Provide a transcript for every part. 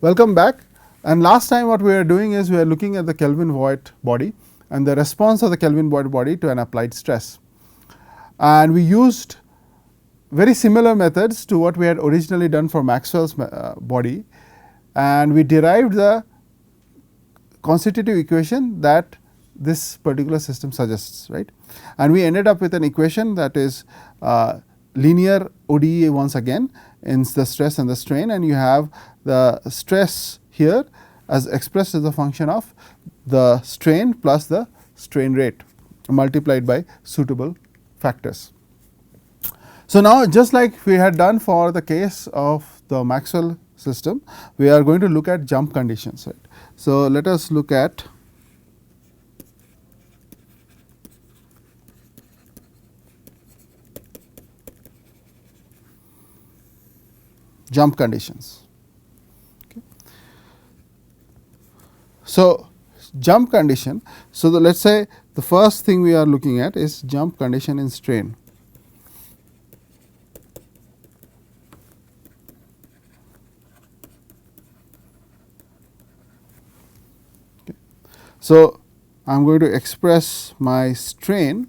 Welcome back, and last time what we are doing is we are looking at the Kelvin Voigt body and the response of the Kelvin Voigt body to an applied stress, and we used very similar methods to what we had originally done for Maxwell's body, and we derived the constitutive equation that this particular system suggests, right. And we ended up with an equation that is linear ODE once again in the stress and the strain, and you have the stress here as expressed as a function of the strain plus the strain rate multiplied by suitable factors. So, now just like we had done for the case of the Maxwell system, we are going to look at jump conditions, right. So, let us look at jump conditions. Okay. So, jump condition. So, let us say the first thing we are looking at is jump condition in strain. Okay. So, I am going to express my strain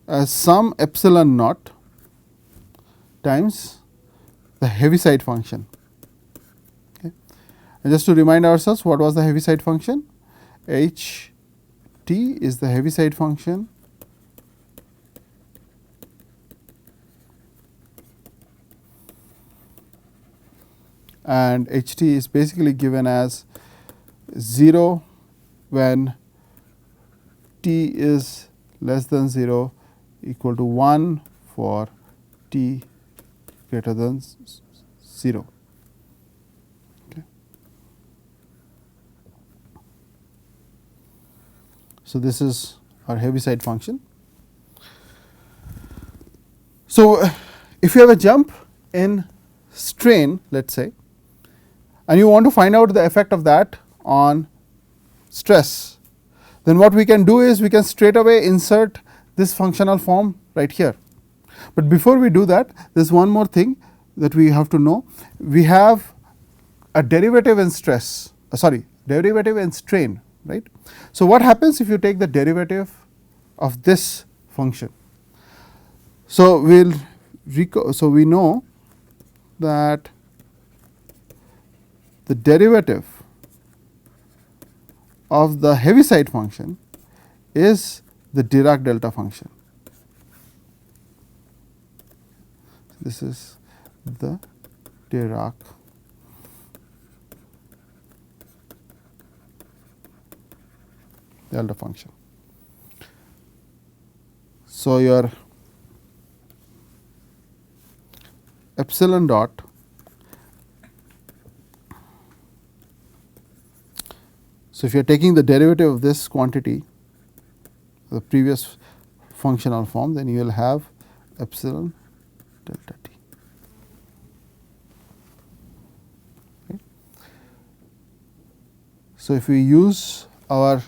as some epsilon naught times the Heaviside function. Okay. And just to remind ourselves, what was the Heaviside function? H t is the Heaviside function and H t is basically given as 0 when t is less than 0, equal to 1 for t greater than 0. Okay. So, this is our Heaviside function. So, if you have a jump in strain, let us say, and you want to find out the effect of that on stress, then what we can do is we can straight away insert this functional form right here. But before we do that, there is one more thing that we have to know. We have a derivative in stress, derivative in strain, right. So, what happens if you take the derivative of this function? So, we know that the derivative of the Heaviside function is the Dirac delta function. This is the Dirac delta function. So, your epsilon dot so if you are taking the derivative of this quantity, the previous functional form, then you will have epsilon delta t. Okay. So, if we use our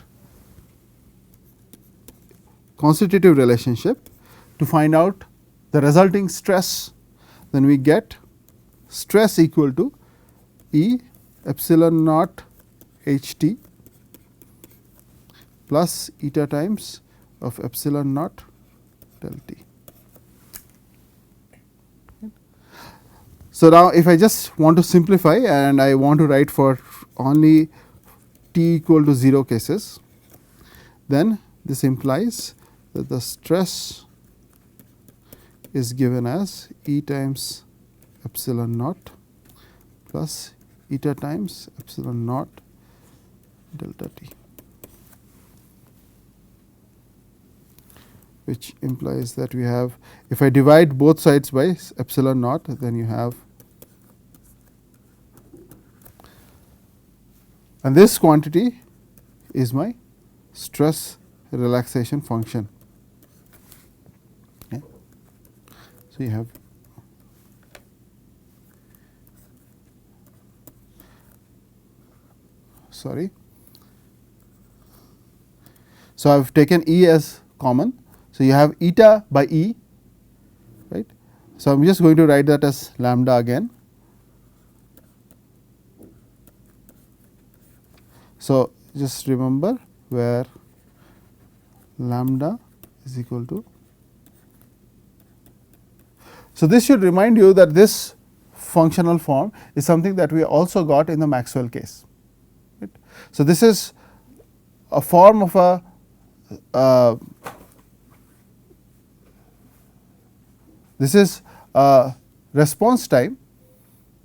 constitutive relationship to find out the resulting stress, then we get stress equal to E epsilon naught h t plus eta times of epsilon naught del t. So, now if I just want to simplify and I want to write for only t equal to 0 cases, then this implies that the stress is given as E times epsilon naught plus eta times epsilon naught delta t, which implies that we have, if I divide both sides by epsilon naught, then you have, and this quantity is my stress relaxation function. Okay. So, you have So, I have taken E as common. So, you have eta by E, right. So, I am just going to write that as lambda again. So, just remember where lambda is equal to. So, this should remind you that this functional form is something that we also got in the Maxwell case. Right. So, this is a form of a this is a response time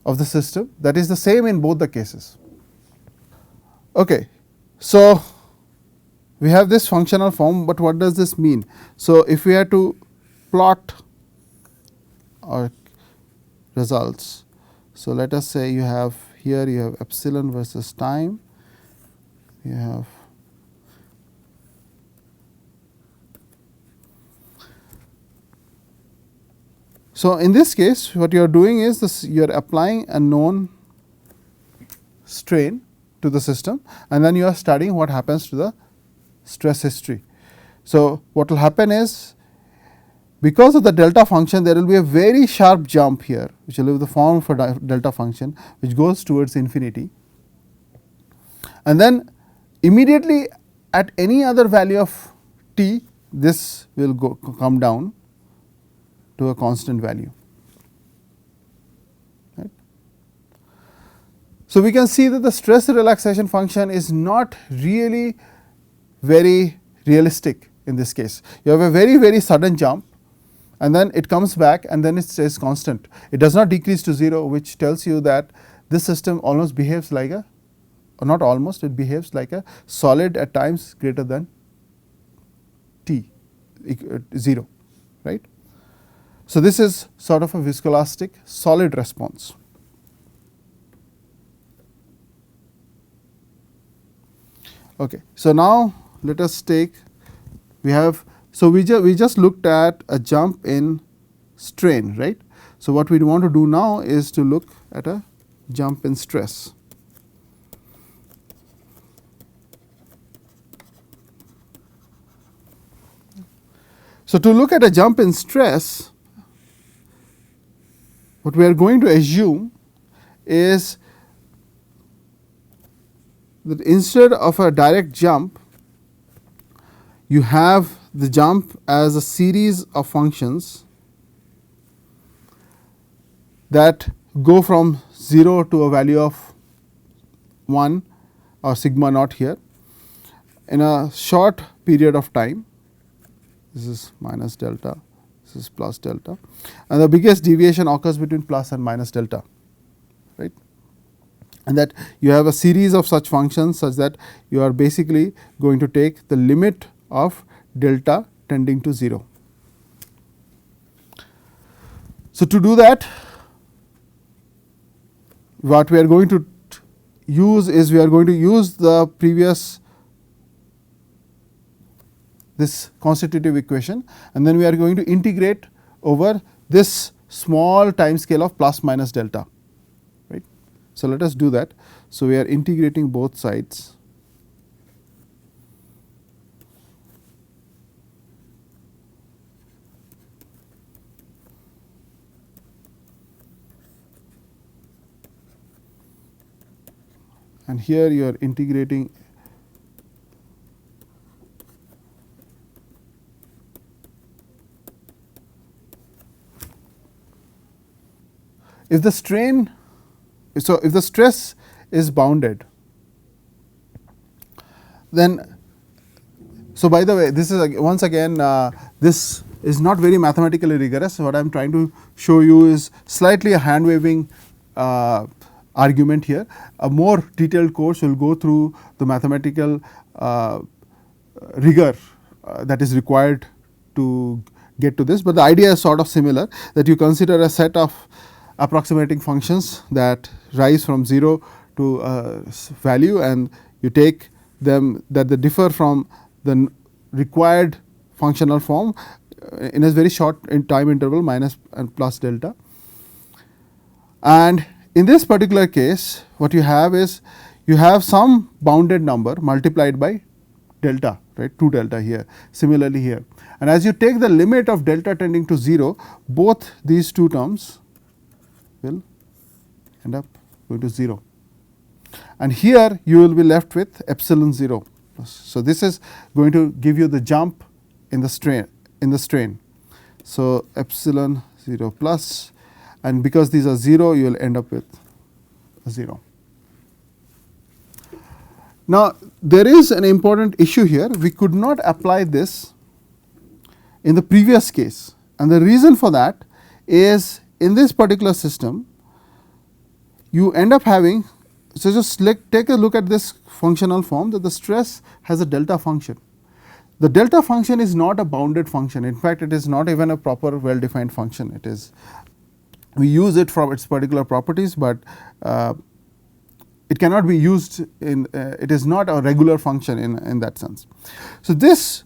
of the system that is the same in both the cases. Okay. So, we have this functional form, but what does this mean? So, if we had to plot our results, so let us say you have here you have epsilon versus time, you have so in this case what you are doing is this, you are applying a known strain to the system and then you are studying what happens to the stress history. So, what will happen is because of the delta function there will be a very sharp jump here which will be the form for delta function which goes towards infinity, and then immediately at any other value of t this will come down to a constant value. Right. So, we can see that the stress relaxation function is not really very realistic in this case. You have a very sudden jump and then it comes back and then it stays constant. It does not decrease to 0, which tells you that this system almost behaves like a, or not almost, it behaves like a solid at times greater than t 0, right. So, this is sort of a viscoelastic solid response. Okay. So, now let us take, we have, so we just looked at a jump in strain, right. So, what we want to do now is to look at a jump in stress. So, to look at a jump in stress, what we are going to assume is that instead of a direct jump, you have the jump as a series of functions that go from 0 to a value of 1 or sigma naught here in a short period of time. This is minus delta, this is plus delta, and the biggest deviation occurs between plus and minus delta, right. And that you have a series of such functions such that you are basically going to take the limit of delta tending to 0. So, to do that, what we are going to use is we are going to use the previous this constitutive equation and then we are going to integrate over this small time scale of plus minus delta, right. So, let us do that. So, we are integrating both sides. And here you are integrating if the strain, so if the stress is bounded, then, so by the way this is once again this is not very mathematically rigorous. What I am trying to show you is slightly a hand waving argument here. A more detailed course will go through the mathematical rigor that is required to get to this, but the idea is sort of similar, that you consider a set of approximating functions that rise from 0 to a value and you take them that they differ from the required functional form in a very short time interval minus and plus delta. And in this particular case what you have is you have some bounded number multiplied by delta, right, 2 delta here, similarly here, and as you take the limit of delta tending to 0, both these two terms will end up going to 0. and here you will be left with epsilon 0. So, this is going to give you the jump in the strain. So, epsilon 0 plus, and because these are 0, you will end up with a 0. Now, there is an important issue here. We could not apply this in the previous case, and the reason for that is in this particular system you end up having. So, just take a look at this functional form, that the stress has a delta function. The delta function is not a bounded function. In fact, it is not even a proper well defined function. It is, we use it from its particular properties, but it cannot be used in it is not a regular function in that sense. So, this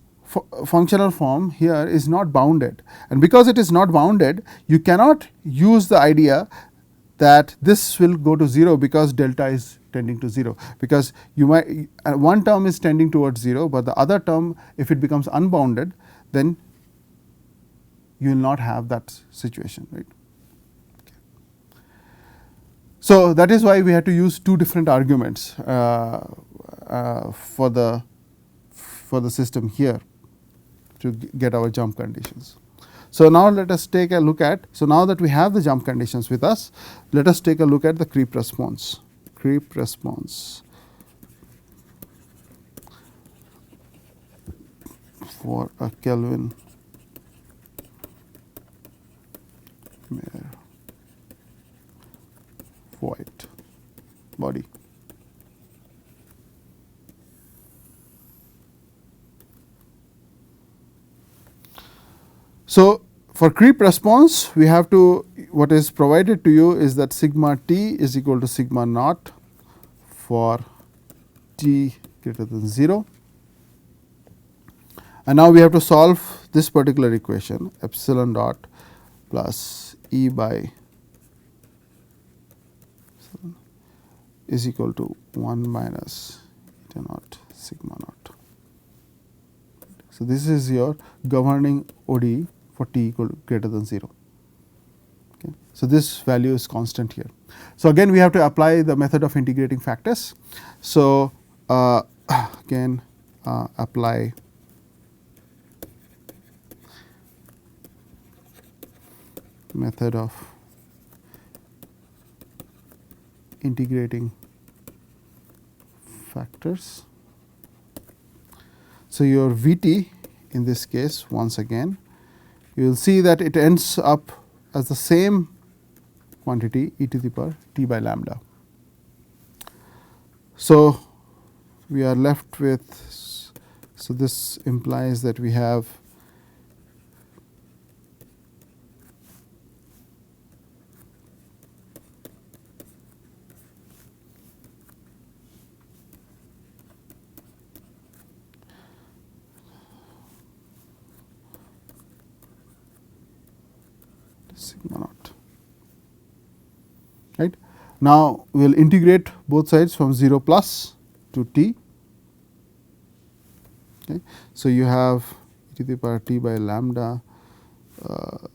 functional form here is not bounded, and because it is not bounded, you cannot use the idea that this will go to 0 because delta is tending to 0, because you might one term is tending towards 0, but the other term, if it becomes unbounded, then you will not have that situation, right. So, that is why we had to use two different arguments for the system here to get our jump conditions. So, now let us take a look at, so now that we have the jump conditions with us, let us take a look at the creep response. Creep response for a Kelvin Meyer Voigt body. So, for creep response, we have to, what is provided to you is that sigma t is equal to sigma naught for t greater than 0, and now we have to solve this particular equation, epsilon dot plus E by is equal to 1 minus eta naught sigma naught. So, this is your governing ODE for t equal to greater than 0. Okay. So, this value is constant here. So, again we have to apply the method of integrating factors. So, again apply method of integrating factors. So, your Vt in this case, once again you will see that it ends up as the same quantity e to the power t by lambda. So, we are left with, so this implies that we have sigma naught, right. Now, we will integrate both sides from 0 plus to t. Okay. So, you have e to the power t by lambda, I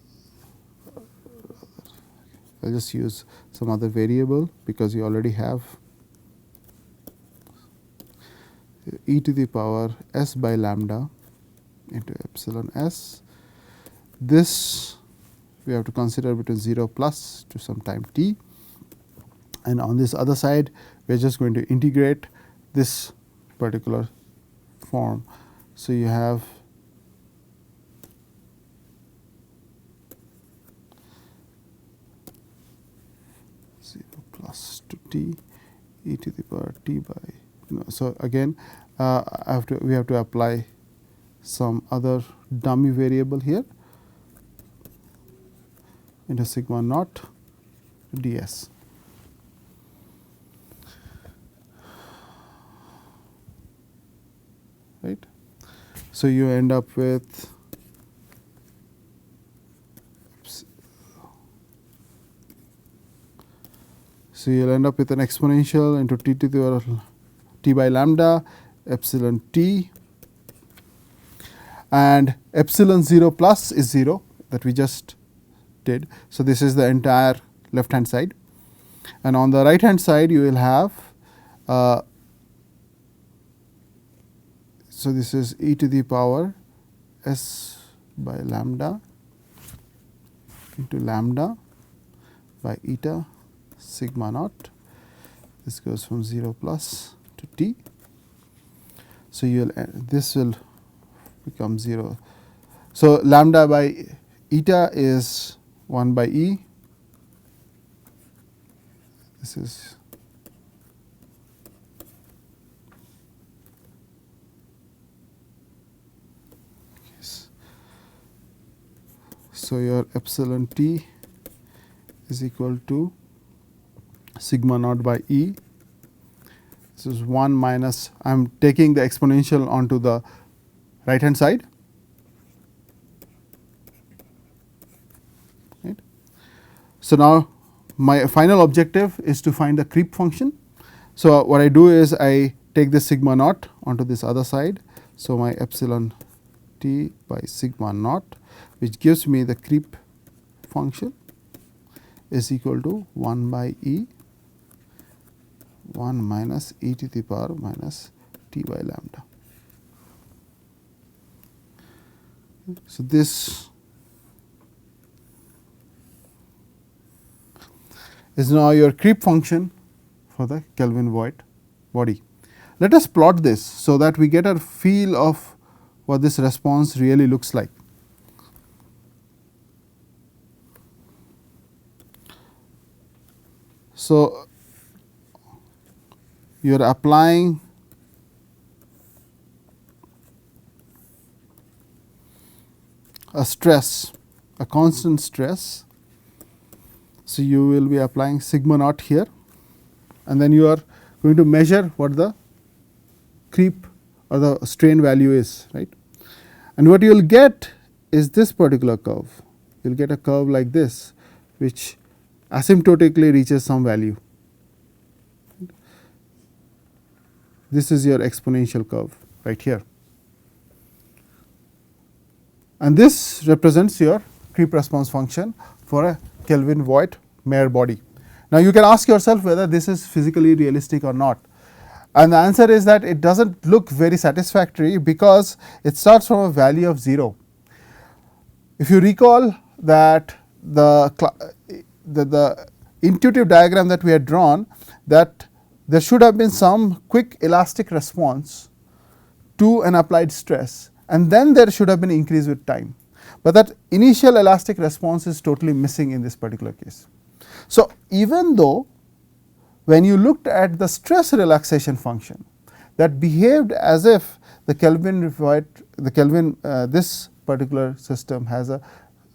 will just use some other variable because you already have e to the power s by lambda into epsilon s. This we have to consider between 0 plus to some time t, and on this other side we are just going to integrate this particular form. So, you have plus to t e to the power t by, so again we have to apply some other dummy variable here into sigma naught ds. Right. So, you end up with so you will end up with an exponential into t to the power t by lambda epsilon t, and epsilon 0 plus is 0 that we just did. So, this is the entire left hand side, and on the right hand side you will have So, this is e to the power s by lambda into lambda by eta sigma naught. This goes from 0 plus to t. So, you will this will become 0. So, lambda by eta is 1 by e. This is yes. So, your epsilon t is equal to sigma naught by e. This is 1 minus, I am taking the exponential onto the right hand side. Right. So, now my final objective is to find the creep function. So, what I do is I take this sigma naught onto this other side. So, my epsilon t by sigma naught, which gives me the creep function, is equal to 1 by e 1 minus e to the power minus t by lambda. So, this is now your creep function for the Kelvin Voigt body. Let us plot this, so that we get a feel of what this response really looks like. So, you are applying a stress, a constant stress. So, you will be applying sigma naught here, and then you are going to measure what the creep or the strain value is, right. And what you will get is this particular curve. You will get a curve like this, which asymptotically reaches some value. This is your exponential curve right here, and this represents your creep response function for a Kelvin Voigt Meyer body. Now, you can ask yourself whether this is physically realistic or not, and the answer is that it does not look very satisfactory, because it starts from a value of 0. If you recall that the intuitive diagram that we had drawn, that there should have been some quick elastic response to an applied stress, and then there should have been increase with time, but that initial elastic response is totally missing in this particular case. So, even though when you looked at the stress relaxation function that behaved as if the Kelvin Voigt, this particular system has a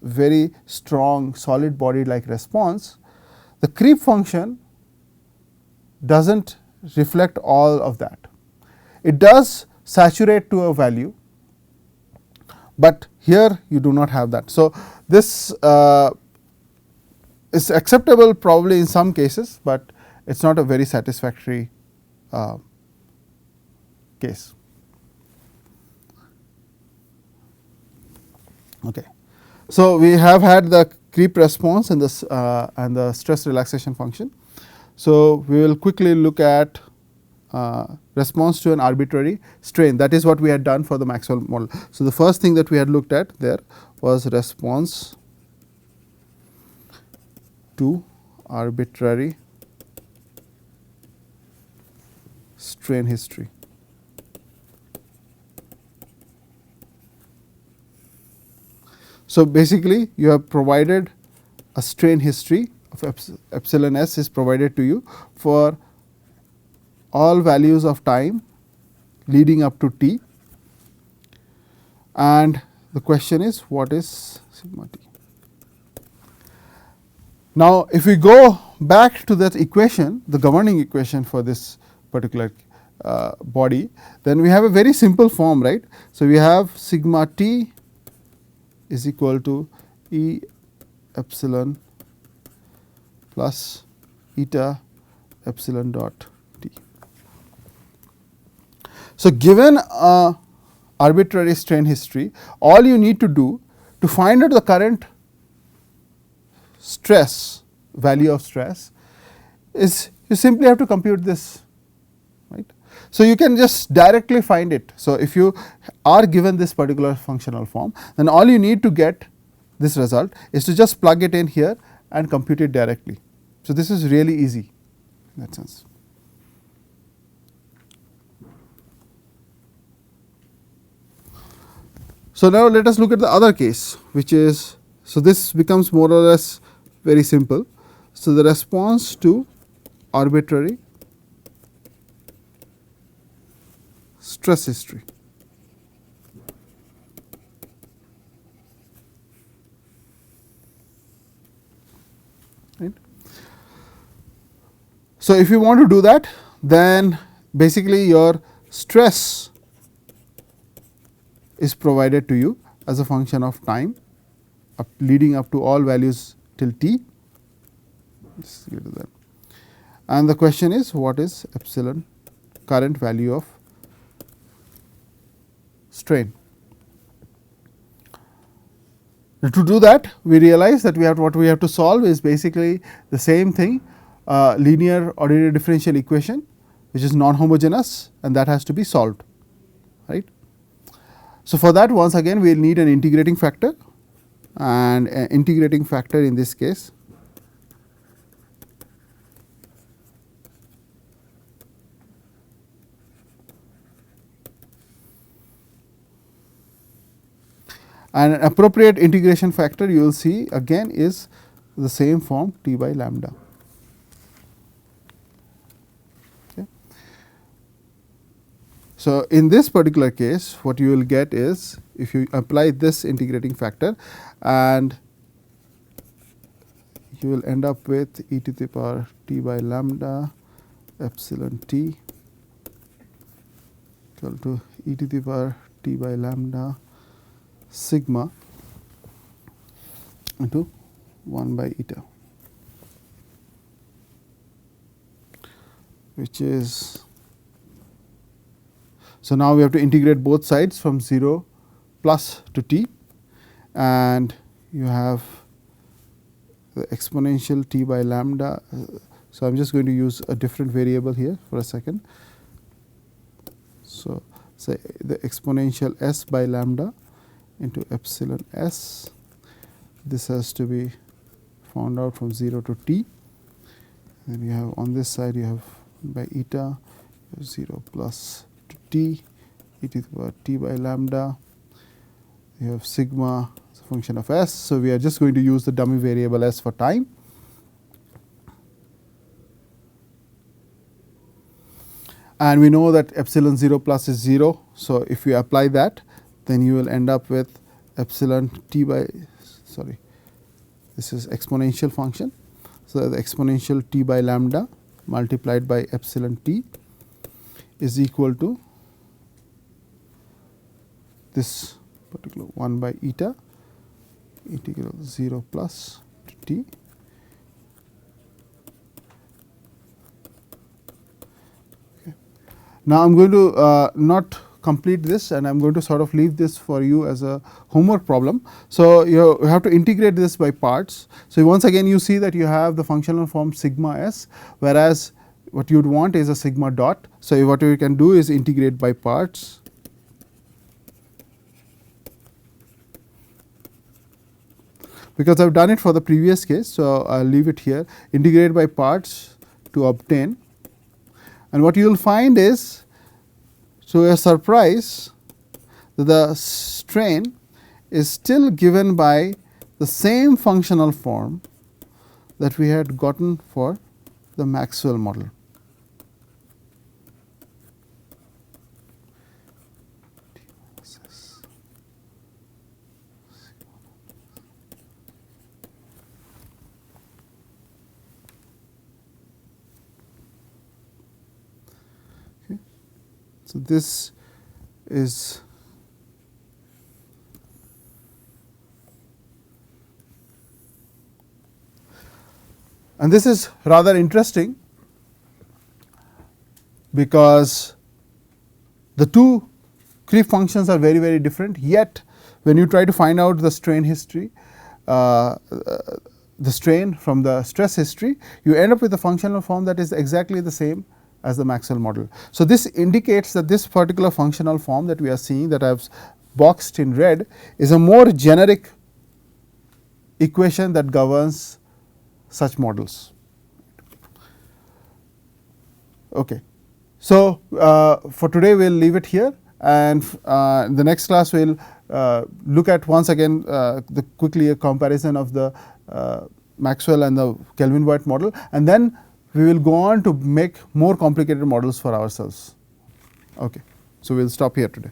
very strong solid body like response, the creep function does not reflect all of that. It does saturate to a value, but here you do not have that. So, this is acceptable probably in some cases, but it is not a very satisfactory case. Okay. So, we have had the creep response and the stress relaxation function. So, we will quickly look at response to an arbitrary strain. That is what we had done for the Maxwell model. So, the first thing that we had looked at there was response to arbitrary strain history. So, basically you have provided a strain history of epsilon s is provided to you for all values of time leading up to t, and the question is what is sigma t. Now, if we go back to that equation, the governing equation for this particular body, then we have a very simple form, right. So, we have sigma t is equal to E epsilon plus eta epsilon dot t. So, given a arbitrary strain history, all you need to do to find out the current stress value of stress is you simply have to compute this So, you can just directly find it. So, if you are given this particular functional form, then all you need to get this result is to just plug it in here and compute it directly. So, this is really easy in that sense. So, now let us look at the other case, which is, so this becomes more or less very simple. So, the response to arbitrary stress history. Right. So, if you want to do that, then basically your stress is provided to you as a function of time leading up to all values till t. And the question is, what is epsilon current value of strain? Now, to do that, we realize that what we have to solve is basically the same thing, linear ordinary differential equation, which is non-homogeneous, and that has to be solved, right. So, for that, once again we will need an integrating factor, and an integrating factor in this case and an appropriate integration factor you will see again is the same form t by lambda. Okay. So, in this particular case, what you will get is, if you apply this integrating factor, and you will end up with e to the power t by lambda epsilon t equal to e to the power t by lambda sigma into 1 by eta, which is, so now we have to integrate both sides from 0 plus to t, and you have the exponential t by lambda. So, I am just going to use a different variable here for a second. So, say the exponential s by lambda into epsilon s, this has to be found out from 0 to t, then you have on this side you have by eta 0 plus to t e to the power t by lambda, you have sigma as a function of s. So, we are just going to use the dummy variable s for time. And we know that epsilon 0 plus is 0. So, if you apply that, then you will end up with epsilon t by, sorry, this is exponential function. So, the exponential t by lambda multiplied by epsilon t is equal to this particular 1 by eta integral 0 plus to t Now, I am going to not complete this, and I am going to sort of leave this for you as a homework problem. So, you have to integrate this by parts. So, once again you see that you have the functional form sigma s, whereas what you would want is a sigma dot. So, what you can do is integrate by parts. Because I have done it for the previous case, so I will leave it here, integrate by parts to obtain. And what you will find is, to a surprise, that the strain is still given by the same functional form that we had gotten for the Maxwell model. So, this is and this is rather interesting, because the two creep functions are very, very different, yet when you try to find out the strain history, the strain from the stress history, you end up with a functional form that is exactly the same as the Maxwell model. So, this indicates that this particular functional form that we are seeing, that I have boxed in red, is a more generic equation that governs such models. Okay. So, for today we will leave it here, and the next class we will look at once again quickly a comparison of the Maxwell and the Kelvin Voigt model, and then we will go on to make more complicated models for ourselves. Okay. So, we will stop here today.